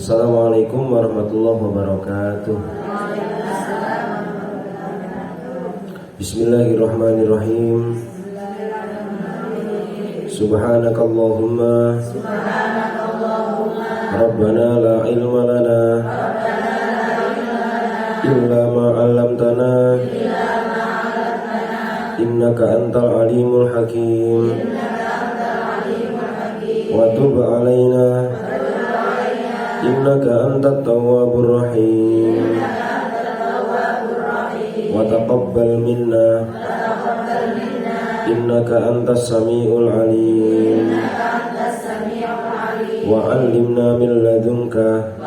Assalamualaikum warahmatullahi wabarakatuh. Bismillahirrahmanirrahim. Subhanakallahumma Rabbana la ilma lana illa ma 'allamtana innaka antal alimul hakim. Wa tub 'alaina innaka antat tawwabur rahim. Wa taqabbal minna innaka antas samiul alim. Wa 'allimna min ladunka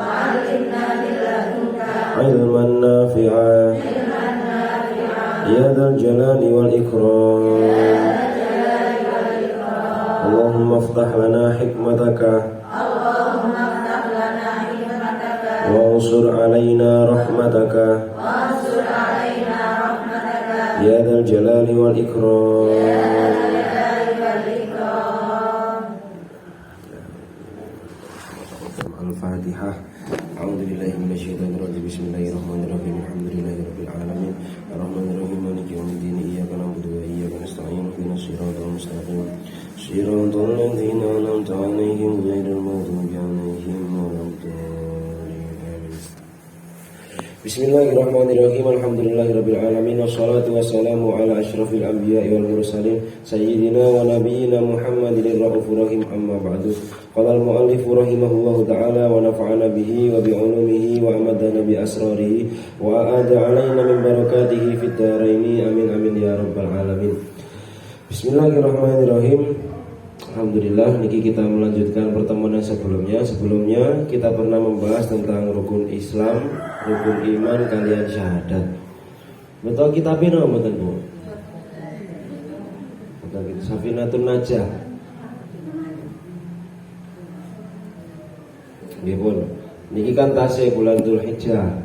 ilman nafi'a ya dzal jalali wal ikram. Allahumma iftah lana hikmataka wa unsur alaina rahmataka ya dzal jalali wal ikram. Al-Fatihah. A'udzubillahi minasyaitonir rajim. Bismillahirrahmanirrahim. Alhamdulillahirabbil alamin. Arrahmanirrahim. Maliki yaumiddin. Iyyaka na'budu wa iyyaka nasta'in. Ihdinas siratal mustaqim. Siratal ladzina an'amta 'alaihim ghairil maghdubi 'alaihim waladdallin. Bismillahirrahmanirrahim. Alhamdulillahirabbil alamin. Wassalatu wassalamu ala asyrafil anbiya'i wal mursalin sayyidina wa nabiyyina Muhammadin ar-raufur rahim. Amma ba'du. Qala al-mu'allif rahimahullahu ta'ala wa nafa'ana bihi wa bi 'ulumihi wa amadana bi asrarihi wa a'ada 'alaina min barakatihi fid dharaini amin amin ya rabbal alamin. Bismillahirrahmanirrahim. Alhamdulillah, niki kita melanjutkan pertemuan yang sebelumnya. Sebelumnya kita pernah membahas tentang rukun Islam, rukun iman kalian syahadat. Betul kitab ini mboten Bu? Betul Safinatun Najah. Nggih pun. Niki kan tasih bulan Dzulhijjah.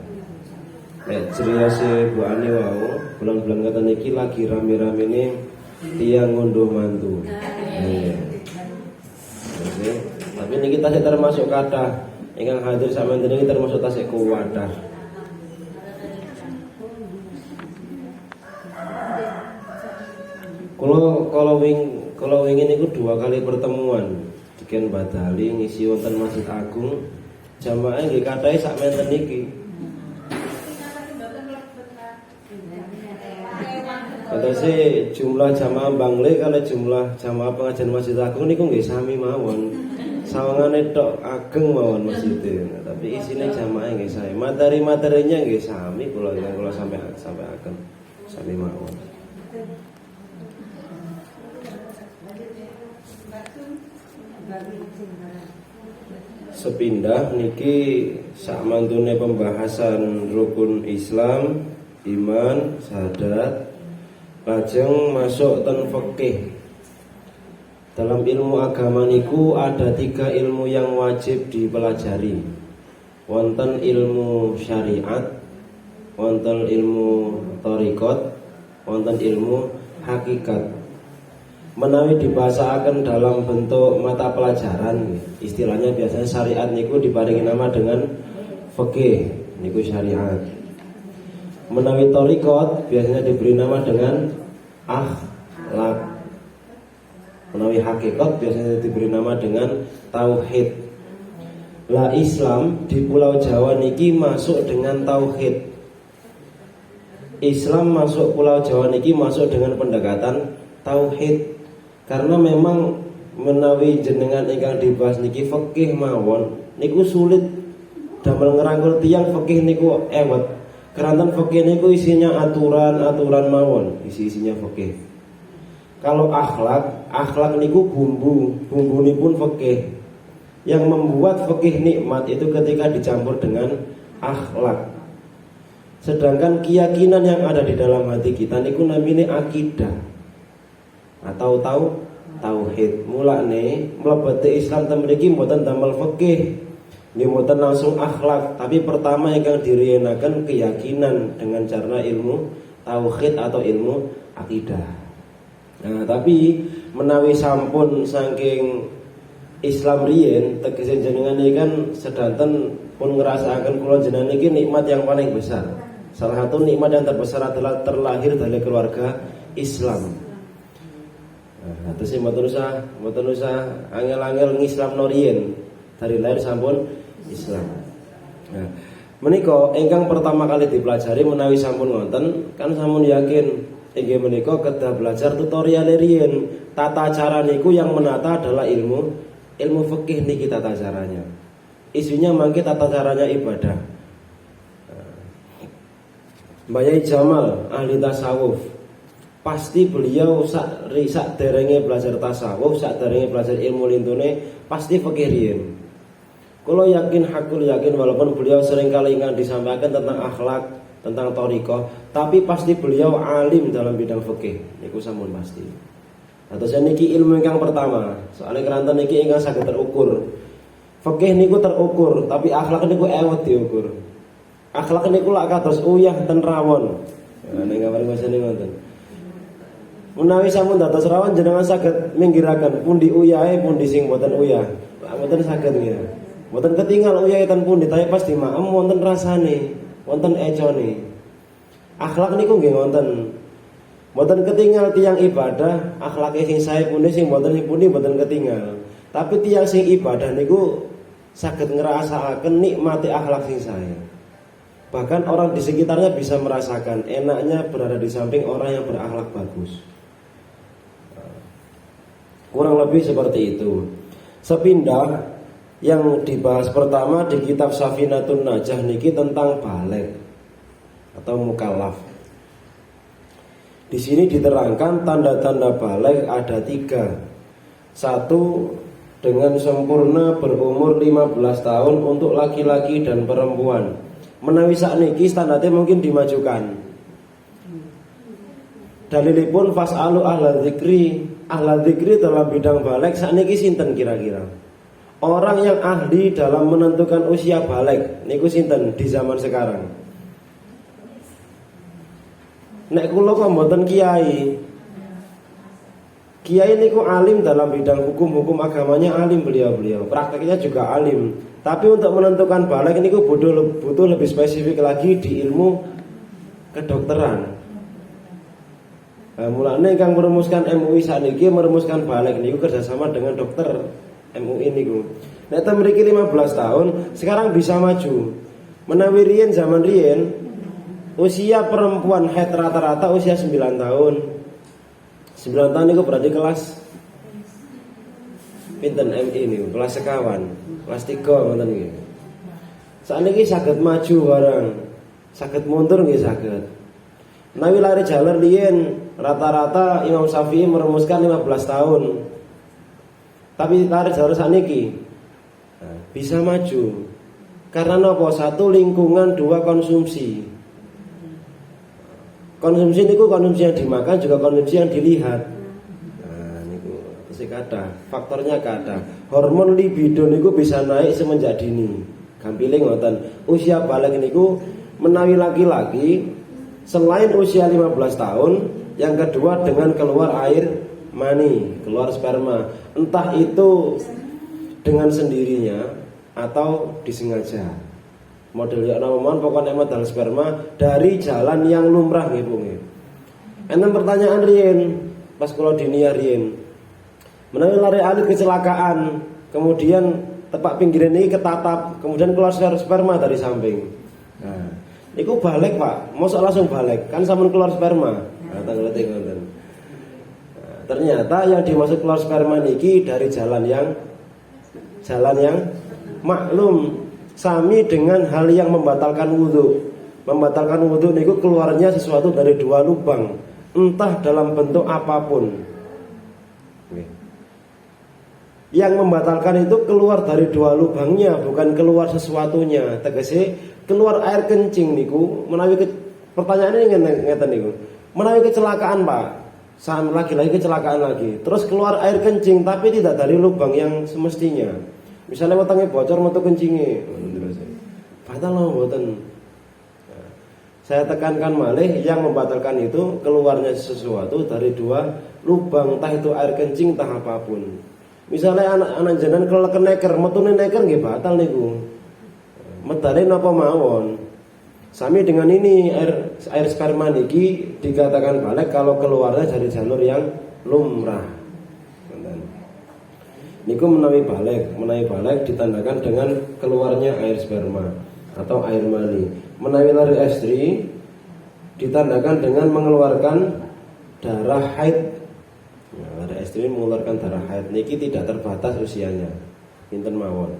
Nek ceriyase Bu Ani wau, bulan-bulan kata niki lagi rame-ramene tiyang ngunduh mantu. Tapi niki tasih termasuk kathah ingkang hadir sampeyan niki termasuk tasih kuwadah. Kalau wingi niku 2 kali pertemuan diken badali ngisi wonten Masjid Agung. Jamaah nggih kathahe sak menten niki. Katase jumlah jamaah bangle kali jumlah jamaah pengajian Masjid Agung niku nggih sami mawon. Sawangane tok ageng mawon masjidnya. Tapi isine jamaah nggih sae. Materi-materinya nggih sami kula sampai akan sami mawon. Sepindah niki sakmantune pembahasan rukun Islam, iman, syahadat, lajeng masuk ten fikih. Dalam ilmu agama niku ada 3 ilmu yang wajib dipelajari. Wonten ilmu syariat, wonten ilmu thariqat, wonten ilmu hakikat. Menawi dibahasakan dalam bentuk mata pelajaran, istilahnya biasanya syariat niku diparingi nama dengan fikih, niku syariat. Menawi thariqat biasanya diberi nama dengan akhlak. Menawi hakikat biasanya diberi nama dengan tauhid. Lah Islam di Pulau Jawa niki masuk dengan tauhid. Islam masuk Pulau Jawa niki masuk dengan pendekatan tauhid. Karena memang menawi jenengan ingkang dibahas niki fikih mawon niku sulit damel ngerangkul tiyang fikih niku ewet. Keranten fikih niku isinya aturan-aturan mawon, isi-isinya fikih. Kalau akhlak niku bumbunipun fikih. Yang membuat fikih nikmat itu ketika dicampur dengan akhlak. Sedangkan keyakinan yang ada di dalam hati kita niku namanya akidah atau tauhid. Mulane mlebete Islam temriki mboten damel fikih, nggih mboten langsung akhlak, tapi pertama ingkang diriyenaken keyakinan dengan cara ilmu tauhid atau ilmu akidah. Nah, tapi menawi sampun saking Islam riyen tegese jenengan iki kan sedanten pun ngrasakaken kula jenengan iki nikmat yang paling besar. Salah satu nikmat yang terbesar adalah terlahir dari keluarga Islam. Nah, terus mboten usah angel-angel ngislamno riyen. Dari lahir sampun Islam. Nah, menika ingkang pertama kali dipelajari menawi sampun wonten kan sampun yakin inggih menika kedah belajar tutorial riyen. Tata cara niku yang menata adalah ilmu fikih niki tata caranya. Isunya mangke tata caranya ibadah. Mbah Yai Jamal ahli tasawuf. Pasti beliau sak derenge belajar tasawuf, sak derenge belajar ilmu lintune pasti fikih riyen. Kula yakin hakul yakin walaupun beliau sering kali ingkang disampaikan tentang akhlak, tentang thariqah, tapi pasti beliau alim dalam bidang fikih. Niku sampun pasti. Atau niki ilmu ingkang pertama. Soalnya keranten niki ingkang saged terukur. Fikih niku terukur, tapi akhlak niku ewet diukur. Akhlak niku lak kados uyah ten rawon. Nah, ning gambar mesene ngoten. Menawi sampun dados rawon jenengan saged minggiraken pundi uyahe pundi sing mboten uyah. Lak mboten saged nggih. Mboten ketinggal uyahe ten pundi, tapi pas dimaem wonten rasane, wonten econe. Akhlak niku nggih wonten. Mboten ketinggal tiyang ibadah, akhlake sing sae pundi sing mboten pundi mboten ketinggal. Tapi tiyang sing ibadah niku saged ngrasakaken nikmati akhlak sing sae. Bahkan orang di sekitarnya bisa merasakan enaknya berada di samping orang yang berakhlak bagus. Kurang lebih seperti itu. Sepindah yang dibahas pertama di kitab Safinatun Najah niki tentang baligh atau mukallaf. Di sini diterangkan tanda-tanda baligh ada 3. 1, dengan sempurna berumur 15 tahun untuk laki-laki dan perempuan. Menawi sakniki standarnya mungkin dimajukan. Dalilipun fas'alu ahla dzikri dalam bidang baligh sakniki sinten kira-kira? Orang yang ahli dalam menentukan usia baligh niku sinten di zaman sekarang? Nek kula kok mboten kiai. Kiai niku alim dalam bidang hukum agamanya, alim beliau. Prakteknya juga alim. Tapi untuk menentukan baligh niku butuh lebih spesifik lagi di ilmu kedokteran. Mulane kang merumuskan MUI sakniki merumuskan baligh niku kerjasama dengan dokter MUI niku. Nek ta mriki 15 tahun, sekarang bisa maju. Menawi riyen zaman riyen usia perempuan haid rata-rata usia 9 tahun. 9 tahun itu berarti kelas pinten MI niku, kelas sekawan, kelas 3 ngoten nggih. Sakniki saged maju barang, saged mundur nggih saged. Menawi lari jalur riyen rata-rata Imam Syafi'i merumuskan 15 tahun. Tapi lari jalur sakniki bisa maju. Karena napa? 1 lingkungan, 2 konsumsi. Konsumsi niku konsumsi yang dimakan juga konsumsi yang dilihat. Nah niku sing kathah, faktornya kathah. Hormon libido niku bisa naik semenjak dini. Gampile ngoten. Usia baligh niku menawi laki-laki selain usia 15 tahun, yang kedua dengan keluar air mani, keluar sperma. Entah itu dengan sendirinya atau disengaja. Model ya nama pokoknya modal sperma dari jalan yang lumrah nggih Bu nggih. Enten pertanyaan riyen, pas kula diniyah riyen. Menawi lare alit kecelakaan, kemudian tepak pinggiran ini ketatap, kemudian keluar sperma dari samping. Nah, niku balik Pak, mosok langsung balik, kan sampun keluar sperma. Nah, tanggulete ngoten. Nah, ternyata yang dimaksud keluar sperma niki dari jalan yang maklum, sami dengan hal yang membatalkan wudhu. Membatalkan wudhu niku keluarnya sesuatu dari dua lubang, entah dalam bentuk apapun. Yang membatalkan itu keluar dari dua lubangnya, bukan keluar sesuatunya. Tegese keluar air kencing niku menawi pertanyaan ini ngeten niku. Menawi kecelakaan Pak, lagi kecelakaan lagi, terus keluar air kencing tapi tidak dari lubang yang semestinya. Misalnya wetenge bocor metu kencinge. Batal lho mboten. Saya tekankan malih, yang membatalkan itu keluarnya sesuatu dari dua lubang, entah itu air kencing entah apapun. Misalnya anak jenengan keleken neker, metune neker nggih batal niku. Medale napa mawon. Sami dengan ini air sperma niki dikatakan balik kalau keluarnya dari jalur yang lumrah. Niku menawi balik ditandakan dengan keluarnya air sperma atau air mani. Menawi lari estri ditandakan dengan mengeluarkan darah haid. Nah, lari estri mengeluarkan darah haid niki tidak terbatas usianya. Pinten mawon.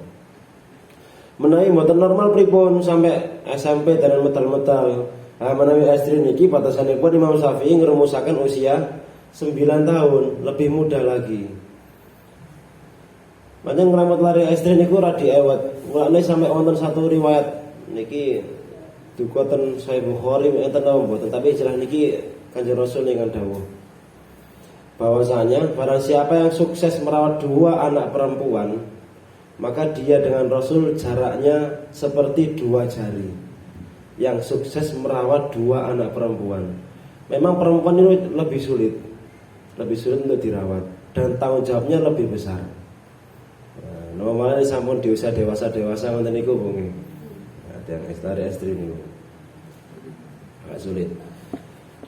Menawi mboten normal pripun sampai SMP dan metal-metal. Nah, menawi estri niki batasanipun Imam Syafi'i ngrumusaken usia 9 tahun, lebih muda lagi. Panjen ngramut lari estri niku radi ewet. Mulane sampai wonten satu riwayat niki duka ten Sahih Bukhari enten napa mboten, tapi jelas niki Kanjeng Rasul ingkang dawuh bahwasanya barang siapa yang sukses merawat dua anak perempuan, maka dia dengan Rasul jaraknya seperti dua jari. Yang sukses merawat dua anak perempuan. Memang perempuan itu lebih sulit untuk dirawat dan tanggung jawabnya lebih besar. Normalnya sampun di usia dewasa ngoten niku nggih. Yang estri niku agak sulit.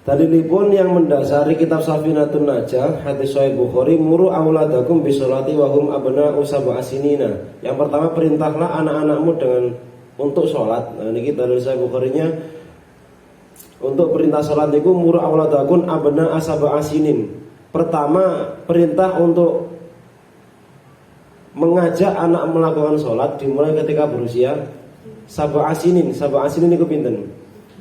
Dalilipun yang mendasari kitab Safinatun Najah hadis Sahih Bukhari muru auladakum bisolati wa hum abna'u sab'a sinina. Yang pertama perintahlah anak-anakmu dengan untuk sholat. Nah niki dalil Sahih Bukharinya untuk perintah sholat niku muru auladakum abna'a sab'a sinin. Pertama perintah untuk mengajak anak melakukan sholat dimulai ketika berusia sab'a sinin. Sab'a sinin niku pinten?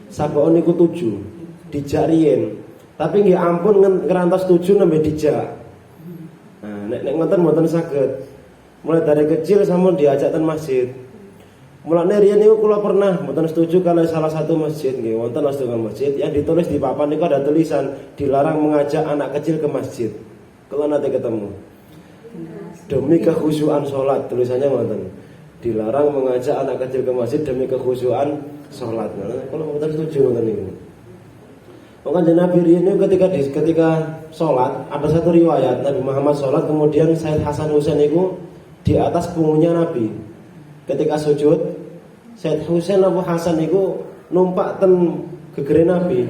Sab'un niku 7 dijak riyen. Tapi nggih ampun ngerantos 7 nembe dijak. Nah, nek ngoten mboten saged. Mulai dari kecil sampun diajak ten masjid. Mulane riyen niku kula pernah mboten setuju kalau salah satu masjid nggih wonten setunggal masjid yang ditulis di papan niku ada tulisan dilarang mengajak anak kecil ke masjid. Kalau nanti ketemu demi kekhusyuan sholat, tulisannya ngoten. Dilarang mengajak anak kecil ke masjid demi kekhusyuan sholat. Nah, kalau mboten setuju ngoten niku. Maka Nabi ini ketika sholat ada satu riwayat Nabi Muhammad sholat kemudian Sayyid Hasan Husain itu di atas punggungnya Nabi. Ketika sujud Sayyid Husain Abu Hasan itu numpak ten gegere Nabi.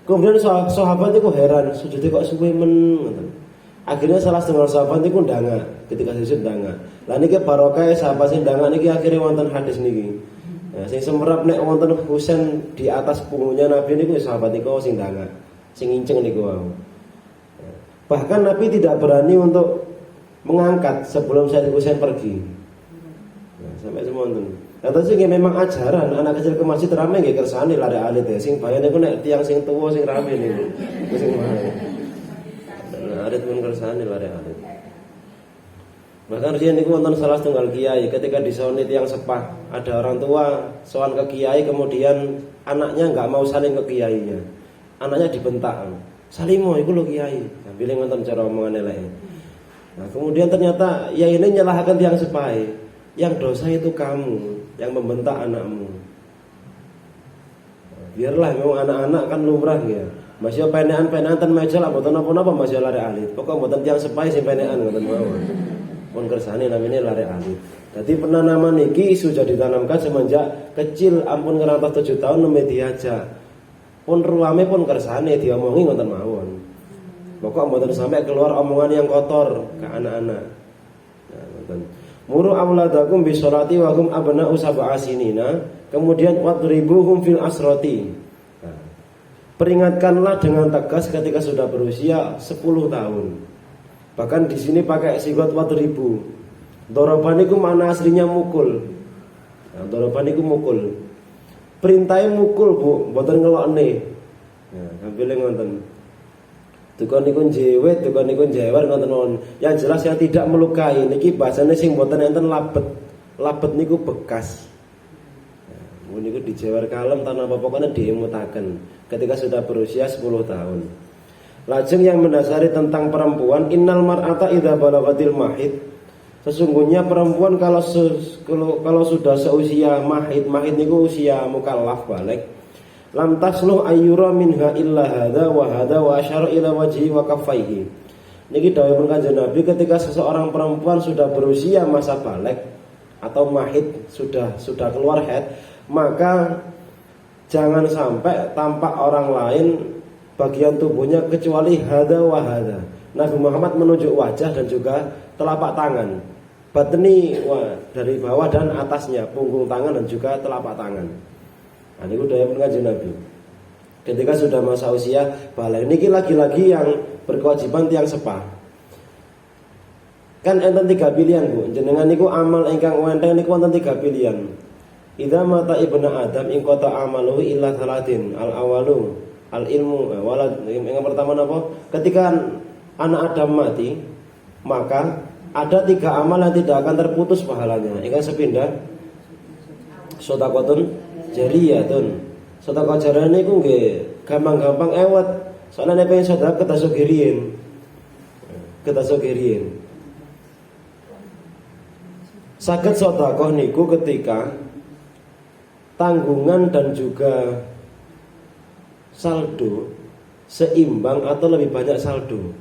Kemudian sahabat itu heran sujudnya kok suwe men. Akhirnya salah setengah sahabat itu ndanga ketika sujud ndanga. Lah niki barokah sahabat sing ndanga niki akhirnya wonten hadis niki. Nah, sing semerap nek wonten Husain di atas punggungnya Nabi niku sahabat niku sing ndanga, sing nginceng niku wau. Bahkan Nabi tidak berani untuk mengangkat sebelum Sayyid Husain pergi. Nah, sampai semonten. Lah terus iki memang ajaran anak kecil ke masjid rame nggih kersane lare alit ya. Sing bahaya niku nek tiyang sing tuwa sing rame niku. Sing bahaya. Nah, alit pun kersane lare alit. Bahkan riyen niku wonten salah setunggal kiai ketika disauni tiyang sepah, ada orang tua sowan ke kiai kemudian anaknya enggak mau saling ke kiainya. Anaknya dibentak. "Salimo iku lho kiai." Sambil ngonten cara omongan eleke. Nah, kemudian ternyata ya ini nyalahkan tiyang sepah. Yang dosa itu kamu yang membentak anakmu. Biarlah memang anak-anak kan lumrah ya. Masih penekan-penekan ten meja lah mboten napa-napa masih lare alit. Pokok mboten tiyang sepah sing penekan ngoten mawon. Pun kersane namanya lare alit. Jadi penanaman niki sudah ditanamkan semenjak kecil ampun ngerantos 7 tahun nembe diajak. Pun ruame pun kersane diomongi ngoten mawon. Pokok mboten sampai keluar omongan yang kotor ke anak-anak. Nah, ngoten. Muru auladakum bisolati wa hum abna'u sab'a sinina, kemudian wadribuhum fil asrati. Nah, peringatkanlah dengan tegas ketika sudah berusia 10 tahun. Bahkan di sini pakai sigot wadribu. Doroban iku makna aslinya mukul. Nah, doroban iku mukul. Perintahnya mukul, Bu, mboten ngelokne. Nah, ambil ngoten. Tukang niku jewet, tukang niku jewer ngoten mawon. Yang jelas yang tidak melukai niki bahasane sing mboten enten labet. Labet niku bekas. Nah, niku dijewer kalem tanpa apa-apa diemutaken ketika sudah berusia 10 tahun. Lajeng yang mendasari tentang perempuan, innal mar'ata idza balagatil mahid. Sesungguhnya perempuan kalau sudah seusia mahid niku usia mukallaf balik. Lam tasluh ayyura minha illa hadza wa asyara ila wajhi wa kaffaihi. Niki dawuhipun Kanjeng Nabi, ketika seseorang perempuan sudah berusia masa balik atau mahid, sudah keluar haid, maka jangan sampai tampak orang lain bagian tubuhnya kecuali hadza wa hadza. Nabi Muhammad menunjuk wajah dan juga telapak tangan. Batni dari bawah dan atasnya, punggung tangan dan juga telapak tangan. Nah, ini udah yang Kanjeng Nabi. Ketika sudah masa usia balik, niki lagi-lagi yang berkewajiban tiang sepah. Kan enten 3 pilihan, Bu. Jenengan niku amal ingkang wenteng niku wonten 3 pilihan. Idza mata ibnu Adam ing qata amaluhu illa salatin. Al awalu al ilmu walad. Yang pertama napa? Ketika anak Adam mati, maka ada 3 amal yang tidak akan terputus pahalanya. Ingkang sepindah sedekahun jariyatun. Sedekah jariyah niku nggih gampang-gampang ewet. Soalnya nek pengen sedekah ketasogirien. Saged sedekah niku ketika tanggungan dan juga saldo seimbang atau lebih banyak saldo.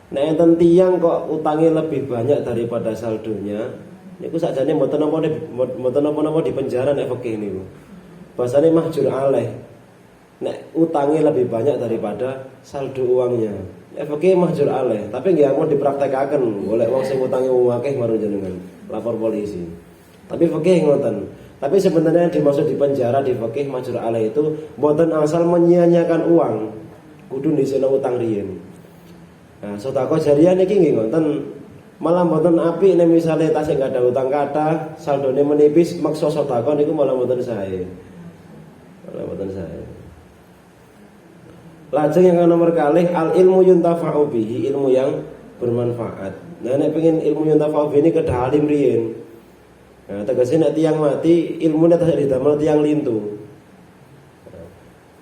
Nek enten tiyang kok utangnya lebih banyak daripada saldonya, niku sakjane mboten napa-napa di penjara nek fikih niku. Bahasane mahjur alaih. Nek utangnya lebih banyak daripada saldo uangnya. Nek fikih mahjur alaih, tapi nggih mau dipraktekaken, golek wong sing utange akeh baru jenengan lapor polisi. Tapi fikih ngoten. Tapi sebenarnya yang dimaksud di penjara di fikih mahjur alaih itu mboten asal menyia-nyiakan uang, kudu nisena utang riyen. Nah, sedekah jariyah niki nggih ngoten. Malah mboten apik nek misale tasih enggak ada utang kathah, saldone menipis, maksa sedekah niku malah mboten sae. Lajeng yang nomor kalih al ilmu yuntafa'u bihi, ilmu yang bermanfaat. Nah nek pengen ilmu yuntafa'u bihi ini kedah alim riyen. Nah tegese nek tiyang mati ilmune tasih didamel tiyang lintu.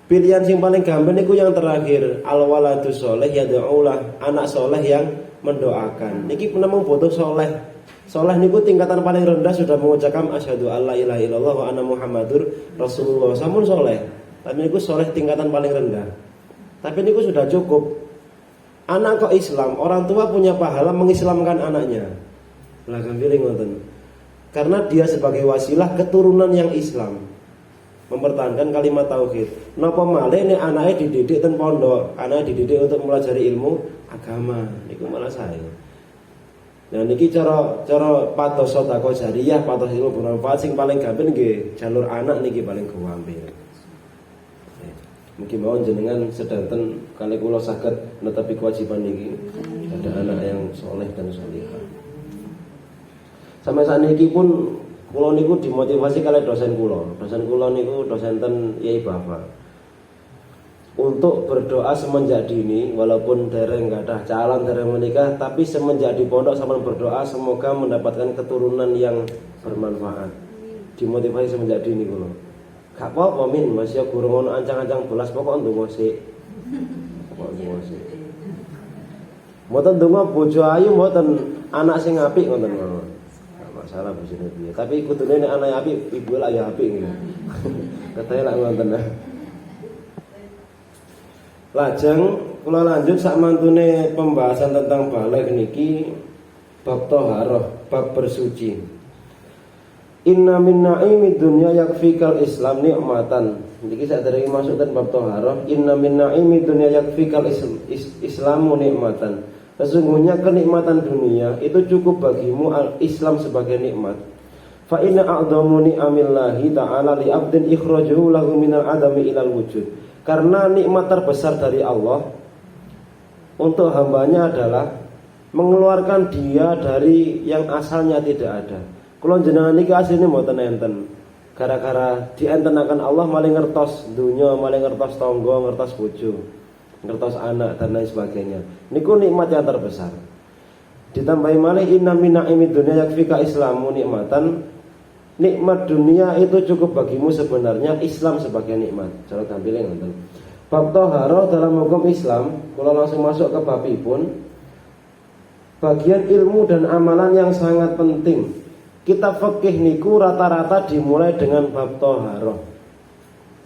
Pilihan yang paling gampang niku yang terakhir, al waladus sholeh yad'ulah, anak soleh yang mendoakan. Niki namung butuh soleh. Soleh niku tingkatan paling rendah sudah mengucapkan asyhadu alla ilaha illallah wa anna muhammadur rasulullah. Sampun soleh. Tapi niku soleh tingkatan paling rendah. Tapi niku sudah cukup. Anak kok Islam, orang tua punya pahala mengislamkan anaknya. Lah gampil ngoten. Karena dia sebagai wasilah keturunan yang Islam, mempertahankan kalimat tauhid. Napa malih nek anake dididik ten pondok, anake dididik untuk mempelajari ilmu agama, niku malah sae. Nah niki cara patos sedekah jariyah, patos ilmu bermanfaat sing paling gampang nggih jalur anak niki paling gampang. Mungkin mawon jenengan sedanten kali kula saged netepi kewajiban niki, ada anak yang soleh dan solihah. Sampai saat niki pun kula niku dimotivasi kali dosen kula. Dosen kula niku dosen ten Yai Bapak. Untuk berdoa semenjak dini, walaupun dereng gadah calon dereng menikah, tapi semenjak di pondok sampean berdoa semoga mendapatkan keturunan yang bermanfaat. Dimotivasi semenjak dini kula. Gak apa-apa min, masih gurung ono ancang-ancang belas pokok ndonga sik. Pokok ndonga sik. Mboten ndonga bojo ayu mboten anak sing apik ngoten mawon. Masalah bojone piye. Tapi kudune nek anak apik, ibu lak ya apik ngene. Katanya lak ngoten. Lajeng kula lanjut sak mantune pembahasan tentang balik niki bab thaharah, bab bersuci. Inna min na'imid dunya yakfikal Islam ni'matan. Niki sadurunge masuk ten bab thaharah, inna min na'imid dunya yakfikal Islamu ni'matan. Sesungguhnya kenikmatan dunia itu cukup bagimu Islam sebagai nikmat. Fa inna a'dhamu ni'amillahi ta'ala li 'abdin ikhrajuhu lahu minal adami ilal wujud. Karena nikmat terbesar dari Allah untuk hambanya adalah mengeluarkan dia dari yang asalnya tidak ada. Kula jenengan niki asline mboten enten. Gara-gara dientenaken Allah maling ngertos dunya, maling ngertos tangga, ngertos bojo, ngertos anak dan lain sebagainya. Niku nikmat yang terbesar. Ditambahi malih inna min na'imid dunya yakfika islamu nikmatan. Nikmat dunia itu cukup bagimu sebenarnya Islam sebagai nikmat. Cara tampilnya ngoten. Bab thaharah dalam hukum Islam, kula langsung masuk ke babipun. Bagian ilmu dan amalan yang sangat penting. Kitab fikih niku rata-rata dimulai dengan bab thaharah.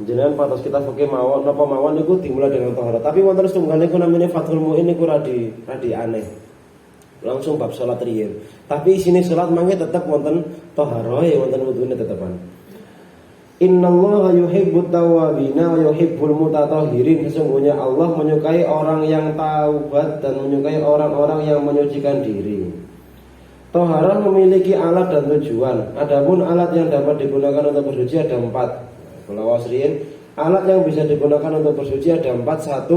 Jenengan patos kitab fikih mawon napa mawon niku dimulai dengan thaharah. Tapi wonten setunggal niku namanya Fathul Muin niku radi aneh. Langsung bab salat riyin. Tapi isine salat mangke tetep wonten thaharah ya wonten wudune tetepan. Innallaha yuhibbut tawwabina wa yuhibbul mutatahhirin. Sesungguhnya Allah menyukai orang yang taubat dan menyukai orang-orang yang menyucikan diri. Thaharah memiliki alat dan tujuan. Adapun alat yang dapat digunakan untuk bersuci ada 4. Kula wasriyin, alat yang bisa digunakan untuk bersuci ada 4. 1.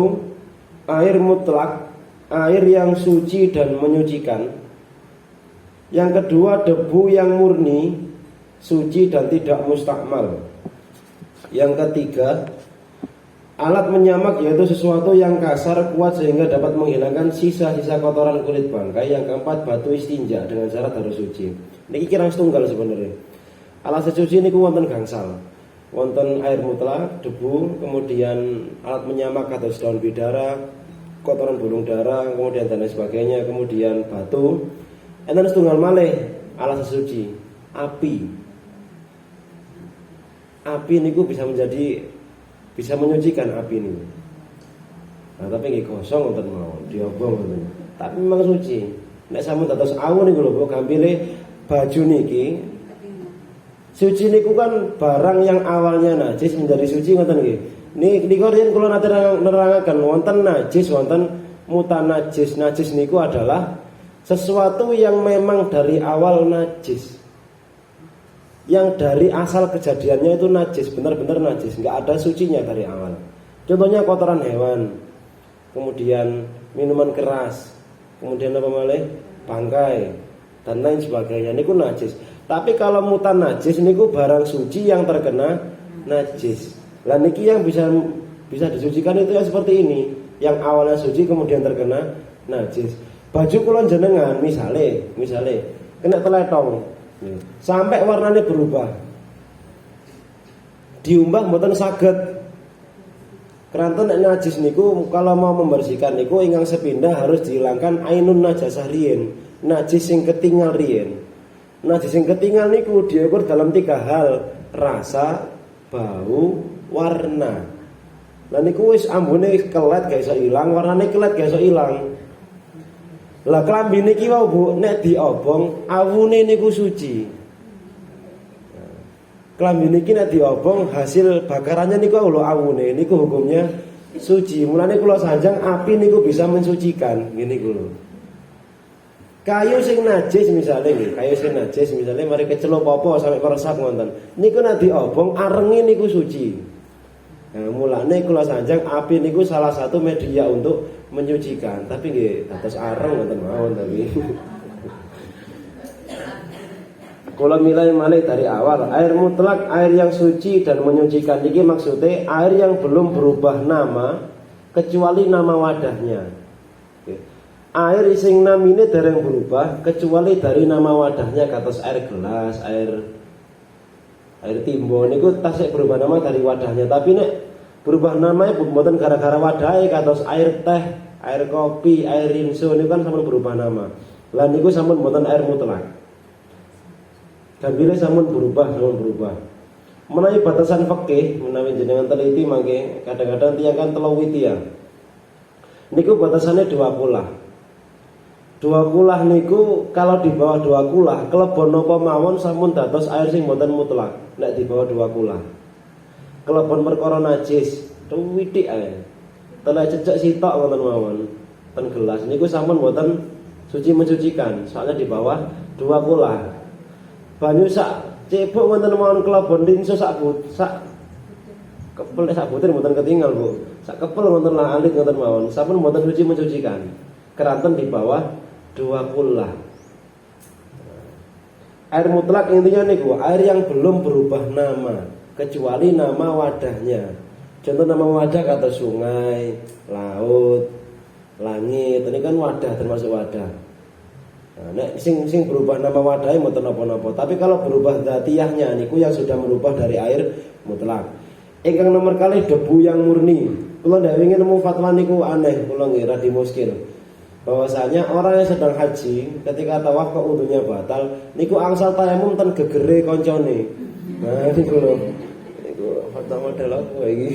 Air mutlak, air yang suci dan menyucikan. Yang kedua, debu yang murni, suci dan tidak mustakmal. Yang ketiga, alat menyamak, yaitu sesuatu yang kasar kuat sehingga dapat menghilangkan sisa-sisa kotoran kulit bangkai. Yang keempat, batu istinja dengan syarat harus suci. Niki kirang setunggal sebenarnya. Alat sesuci niku wonten gangsal. Wonten air mutlak, debu, kemudian alat menyamak atau daun bidara, kotoran burung dara, kemudian dan lain sebagainya, kemudian batu. Enten setunggal malih alat sesuci, api. Api niku bisa menyucikan api ini. Nah, tapi nggih kosong wonten mawon, diobong ngoten. Tapi memang suci. Nek sampun dados awu niku lho, gampile baju niki. Suci niku kan barang yang awalnya najis menjadi suci ngoten nggih. Niku riyen kula nate nerangaken wonten najis, wonten mutanajis. Najis niku adalah sesuatu yang memang dari awal najis. Yang dari asal kejadiannya itu najis, benar-benar najis, nggak ada sucinya dari awal. Contohnya kotoran hewan, kemudian minuman keras, kemudian apa malih, bangkai dan lain sebagainya. Niku najis. Tapi kalau mutan najis niku barang suci yang terkena najis. Lah niki yang bisa disucikan itu yang seperti ini, yang awalnya suci kemudian terkena najis. Baju kula jenengan misale kena teletong sampai warnanya berubah, diumbah mboten saged. Keranten nek najis niku kalau mau membersihkan niku ingkang sepindah harus dihilangkan ainun najasah riyin, najis sing ketinggal riyin. Najis sing ketinggal niku diukur dalam 3 hal: rasa, bau, warna. Lah niku wis ambune kelet gak iso ilang, warnane kelet gak iso ilang. Lah klambi niki wau Bu, nek diobong awune niku suci. Klambi niki nek diobong hasil bakarannya niku lho awune niku hukumnya suci. Mulane kula sanjang api niku bisa mensucikan ngene iku lho. Kayu sing najis misale nggih, kayu sing najis misale mari kecelok apa sampai meresap ngoten. Niku nek diobong arenge niku suci. Nah, mulane kula sanjang api niku salah satu media untuk menyucikan, tapi nggih dados areng ngoten mawon tapi. Kula milih malih dari awal, air mutlak, air yang suci dan menyucikan niki maksudnya air yang belum berubah nama kecuali nama wadahnya. Air sing namine dereng berubah kecuali dari nama wadahnya, kados air gelas, air timbo niku tasik berubah nama dari wadahnya. Tapi nek berubah namanya mboten gara-gara wadahe, kados air teh, air kopi, air rinso niku kan sampun berubah nama. Lah niku sampun mboten air mutlak. Dan bila sampun berubah. Menawi batasan fikih, menawi jenengan teliti mangke kadang-kadang tiyang kan telawiti ya. Niku batasannya 2 pola. Dua kulah niku kalau di bawah dua kulah kelebon napa mawon sampun dados air sing mboten mutlak. Nek di bawah dua kulah. Kelebon perkara najis, tuwitik ae. Telek cecek sitok ngoten mawon. Ten gelas niku sampun mboten suci mensucikan, soalnya di bawah dua kulah. Banyu sak cebok wonten mawon kelebon lingso sak kepel sak butir mboten ketinggal, Bu. Sak kepel wonten lah alit ngoten mawon, sampun mboten suci mensucikan. Keranten di bawah dua kulah. Air mutlak intinya niku air yang belum berubah nama kecuali nama wadahnya. Contoh nama wadah kata sungai, laut, langit. Ini kan wadah termasuk wadah. Nah, nek sing berubah nama wadahnya mboten napa-napa. Tapi kalau berubah dzatiyahnya niku yang sudah merubah dari air mutlak. Ingkang nomor kali debu yang murni. Kula ndak ingin nemu fatwa niku aneh, kula ngira di muskil. Bahwasanya orang yang sedang haji ketika tawaf kok wudunya batal niku angsal tayamum ten gegere koncone. Nah niku lho. Niku fatwa model apa iki?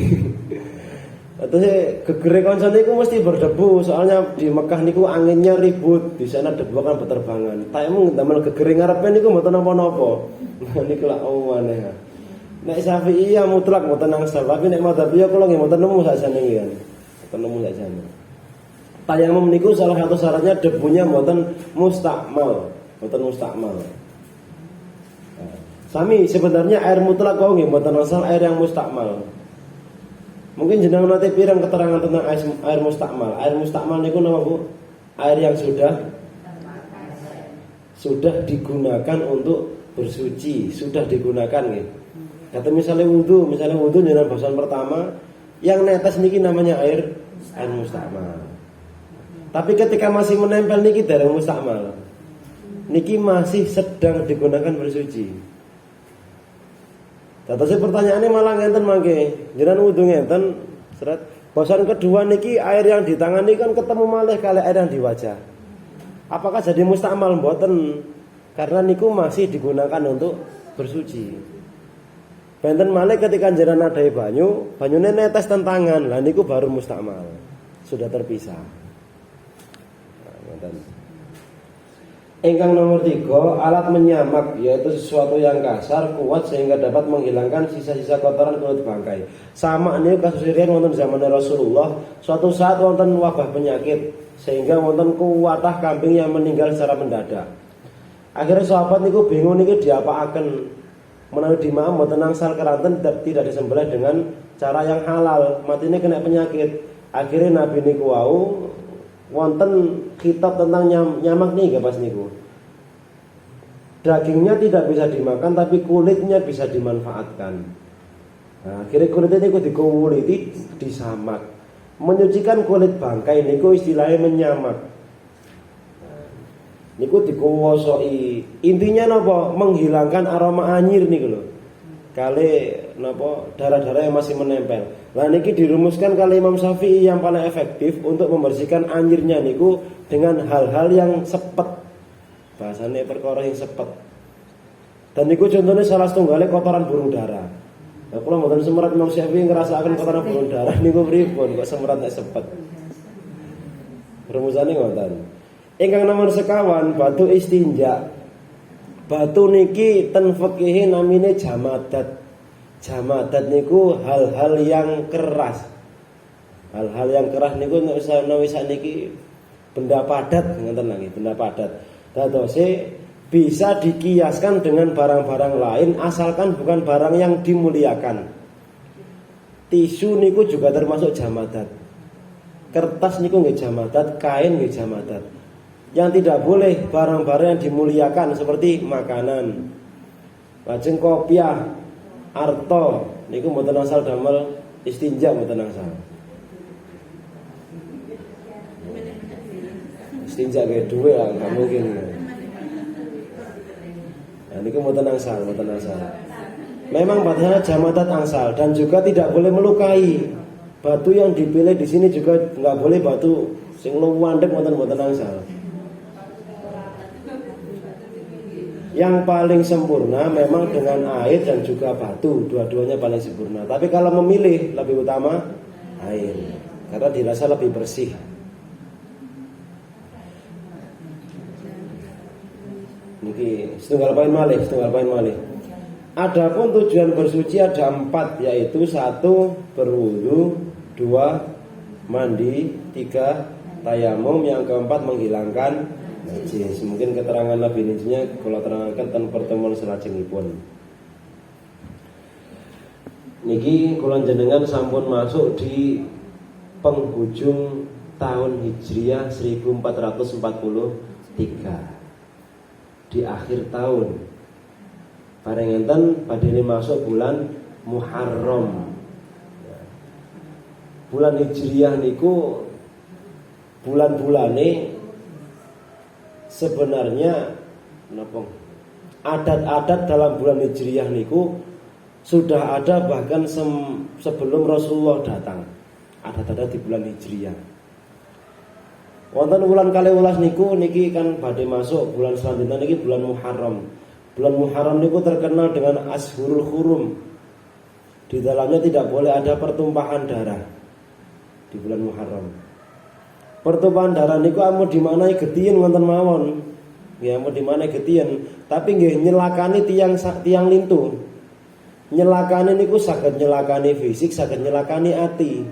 Atau gegere koncone niku mesti berdebu soalnya di Mekah niku anginnya ribut, di sana debu kan berterbangan. Tayamum damel gegere ngarepe niku mboten napa-napa. Nah niku lak aneh. Nek Syafi'i ya mutlak mboten angsal, tapi nek madzhab kula nggih mboten nemu sakjane iki kan. Mboten nemu sakjane. Tayamum niku salah satu syaratnya debunya mboten mustakmal, mboten mustakmal. Nah, sami sebenarnya air mutlak kok nggih mboten asal air yang mustakmal. Mungkin jenengan nanti pirang keterangan tentang air mustakmal. Air mustakmal niku napa, Bu? Air yang sudah digunakan untuk bersuci, sudah digunakan nggih. Kata misalnya wudu jenengan bahasan pertama yang netes niki namanya air mustakmal. Tapi ketika masih menempel niki dari mustakmal. Niki masih sedang digunakan bersuci. Datase pertanyaannya malah ngenten mangke. Jenengan wudu ngenten, seret. Bahasan kedua niki air yang di tangan niki kan ketemu malih kali air yang di wajah. Apakah jadi mustakmal mboten? Karena niku masih digunakan untuk bersuci. Benten malih ketika jenengan nadai banyune netes ten tangan. Lah niku baru mustakmal. Sudah terpisah. Ingkang nomor 3, alat menyamak, yaitu sesuatu yang kasar, kuat sehingga dapat menghilangkan sisa-sisa kotoran kulit bangkai. Sama ini kasus riyen wonten zaman Rasulullah, suatu saat wonten wabah penyakit sehingga wonten kuwatah kambing yang meninggal secara mendadak. Akhirnya sahabat niku bingung niki diapaaken. Menawi dimaam mboten angsal keranten tidak disembelih dengan cara yang halal, matine kena penyakit. Akhirnya Nabi niku wau wonten kitab tentang nyamak nih pas niku. Dagingnya tidak bisa dimakan tapi kulitnya bisa dimanfaatkan. Nah, akhirnya kulitnya niku dikuwuliti disamak. Menyucikan kulit bangkai niku istilahnya menyamak. Niku dikuwosoi. Intinya napa? Menghilangkan aroma anyir niku lho. Kali napa darah-darah yang masih menempel. Nah niki dirumuskan kali Imam Syafi'i yang paling efektif untuk membersihkan anyirnya niku dengan hal-hal yang sepet. Bahasane perkara yang sepet. Dan niku contohnya salah setunggalnya kotoran burung dara. Nah kula mboten semerat Imam Syafi'i ngrasakaken kotoran burung dara niku pripun kok semerat nek sepet. Rumusane ngoten. Ingkang nomor sekawan batu istinja. Batu niki ten fikih namine jamadat. Jamadat niku hal-hal yang keras. Hal-hal yang keras niku nek wis niki benda padat ngoten lagi, benda padat. Dadose bisa dikiaskan dengan barang-barang lain asalkan bukan barang yang dimuliakan. Tisu niku juga termasuk jamadat. Kertas niku nggih jamadat, kain nggih jamadat. Yang tidak boleh barang-barang yang dimuliakan seperti makanan, lajeng kopiah, arto niku mboten asal damel istinja mboten asal. Istinja ge duwe lah, enggak mungkin. Nah niku mboten asal. Memang batasnya jamadat angsal dan juga tidak boleh melukai. Batu yang dipilih di sini juga enggak boleh batu sing luwandhek mboten angsal. Yang paling sempurna memang dengan air dan juga batu, dua-duanya paling sempurna. Tapi kalau memilih lebih utama air, karena dirasa lebih bersih. Niki setunggal poin malih. Adapun tujuan bersuci ada 4, yaitu 1 berwudu, 2 mandi, 3 tayamum, yang keempat menghilangkan najis. Mungkin keterangan lebih rincinya kalau terangkan ten pertemuan selajengipun. Niki kula jenengan sampun masuk di penghujung tahun Hijriah 1443. Di akhir tahun. Bareng enten badhe masuk bulan Muharram. Bulan Hijriah niku bulan-bulane sebenarnya napa? Adat-adat dalam bulan Hijriah niku sudah ada bahkan sebelum Rasulullah datang. Adat-adat di bulan Hijriah. Wonten wulan 12 niku niki kan badhe masuk bulan selanjutnya niki bulan Muharram. Bulan Muharram niku terkenal dengan Ashurul Hurum. Di dalamnya tidak boleh ada pertumpahan darah di bulan Muharram. Pertumpahan darah niku amun dimanai getien wonten mawon. Nggih amun dimanai getien, tapi nggih nyelakani tiang lintu. Nyelakani niku saged nyelakani fisik, saged nyelakani ati.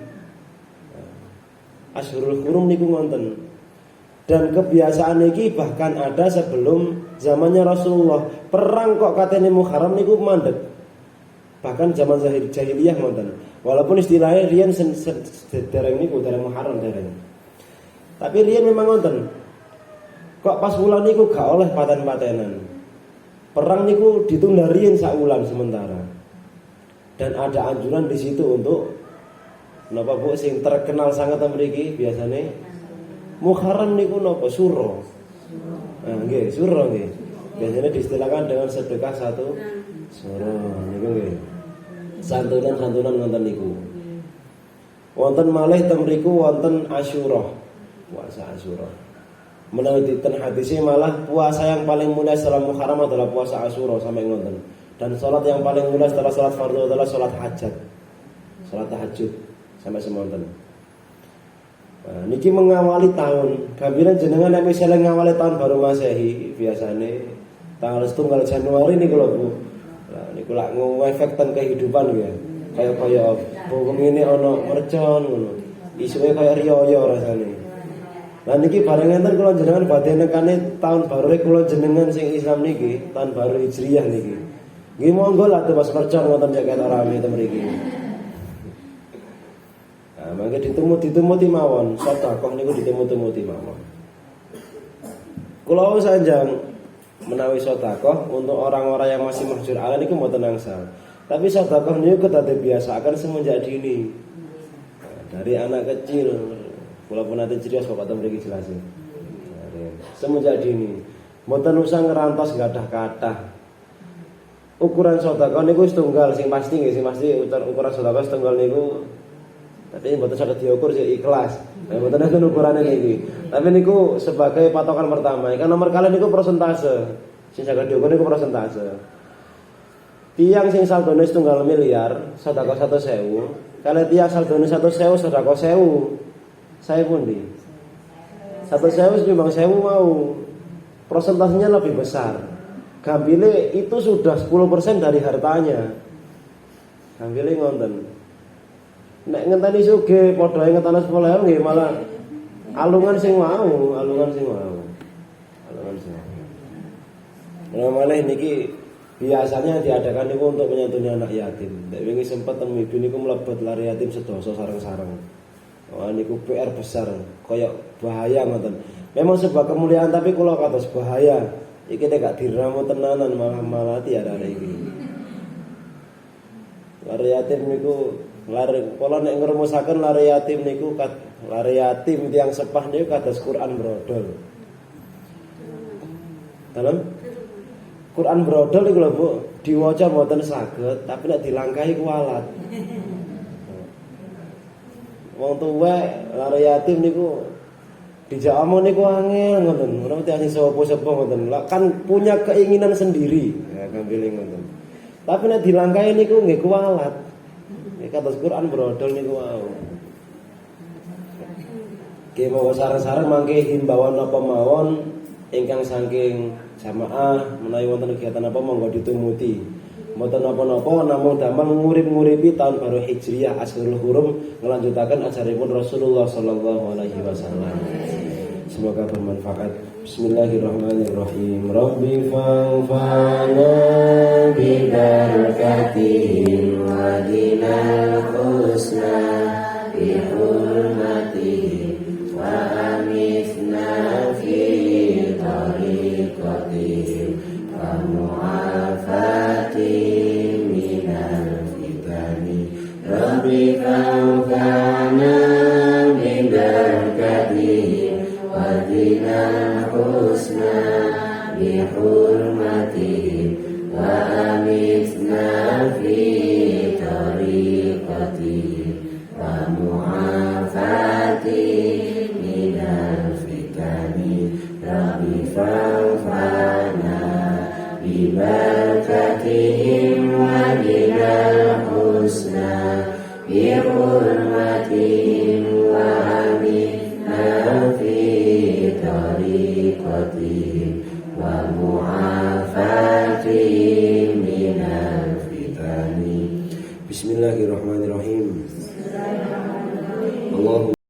Ashurul Hurum niku wonten. Dan kebiasaan niki bahkan ada sebelum zamannya Rasulullah. Perang kok katene Muharram niku mandeg. Bahkan zaman jahiliyah wonten. Walaupun istilahnya riyen dereng niku dereng Muharram dereng. Tapi riyen memang wonten. Kok pas wulan niku gak oleh paten-patenan. Perang niku ditunda riyen sak wulan sementara. Dan ada anjuran di situ untuk napa Bu sing terkenal sangat mriki biasane Muharram niku napa suro. Nah, nggih, suro nggih. Biasanya diistilahkan dengan sedekah 1 suro niku nggih. Santunan wonten niku. Wonten malih teng mriku wonten Asyura. Puasa Asyura. Menawi dinten hadise malah puasa yang paling mulia setelah Muharram adalah puasa Asyura sampai ngoten. Dan salat yang paling mulia setelah salat fardu adalah salat hajat. Salat tahajud sampai semonten. Nah, niki mengawali tahun. Gambiran jenengan nek misalnya ngawali tahun baru Masehi biasane tanggal 1 Januari niku lho Bu. Lah niku lak ngefek ten kehidupan ya. Kaya bawang ini ana mercon ngono. Isuke kaya riyo rasane. Lah niki bareng enten kula jenengan badhe nekane tahun baru kula jenengan sing Islam niki, tahun baru Hijriah niki. Nggih monggo lah Mas mercon wonten jaket rame ten mriki. Mangke ditemut-temuti mawon, sedekah niku ditemut-temuti mawon. Kula sanjang menawi sedekah untuk orang-orang yang masih mahjur ala niku mboten angsal. Tapi sedekah niku kedah biasakan semenjak dini. Dari anak kecil, kula pun ate cirios kok katen mriki jelasin. Semenjak dini, mboten usah ngerantos gadah kathah. Ukuran sedekah niku setunggal sing pasti nggih, sing pasti ukuran sedekah setunggal niku tapi mboten saged diukur sih ikhlas. Mboten enten ukurane niki. Tapi niku sebagai patokan pertama. Kan nomor kali niku persentase. Sing saged diukur niku persentase. Tiang sing saldone 1 miliar, sedekah 100.000. Kalau tiang saldone 100.000, sedekah 1.000. Saya pundi? 100.000 nyumbang 1.000 mau. Persentasenya lebih besar. Gambile itu sudah 10% dari hartanya. Gambile ngonten. Nek ngenteni sugih padha ngetana 10.000 nggih malah alungan sing mau. Nah malah niki biasanya diadakan niku untuk menyantuni anak yatim. Nek wingi sempat teng ibu niku mlebet lari yatim sedoso sareng-sareng. Wah niku PR besar, kaya bahaya ngoten. Memang sebuah kemuliaan tapi kula kados bahaya. Iki nek gak diramu tenanan malah tiada iki. Lari yatim niku lari kula nek ngrumusaken lari yatim niku lari yatim tiyang sepah niku kados Quran brodol. Dalam Quran brodol niku lho Bu, diwaca mboten saged, tapi nek dilangkahi kualat. Wong tuwek lari yatim niku dijak omong niku angel ngoten. Ora mesti sing sepuh-sepuh ngoten. Kan punya keinginan sendiri, ya gambile ngoten. Tapi nek dilangkahi niku nggih kualat. Kados Quran brodol niku wau. Ki mau sareng-sareng mangke himbauan apa mawon ingkang saking jamaah menawi wonten kegiatan apa monggo ditumuti. Mboten napa-napa namung damel ngurip-nguripi taun baru Hijriyah Ashhurul Hurum ngelanjutaken ajaripun Rasulullah sallallahu alaihi wasallam. Semoga bermanfaat. Bismillahirrahmanirrahim. Rabbi fa'fa'na bi barakatihim wa dinal husna bi hurmatihim wa amithna fi tariqatihim wa mu'afatihim minal fitani. Rabbi fa'fa'na bi barakatihim Wadinal husna bihurmatihim wa amitna fi tariqatihim wa mu'afatihim minal fitani. Rabbi fa'fa'na bibarakatihim wadinal husna bihurmatihim wa amitna fi tariqatihim wa mu'afatihim minal fitani. Bismillahirrahmanirrahim. Allahumma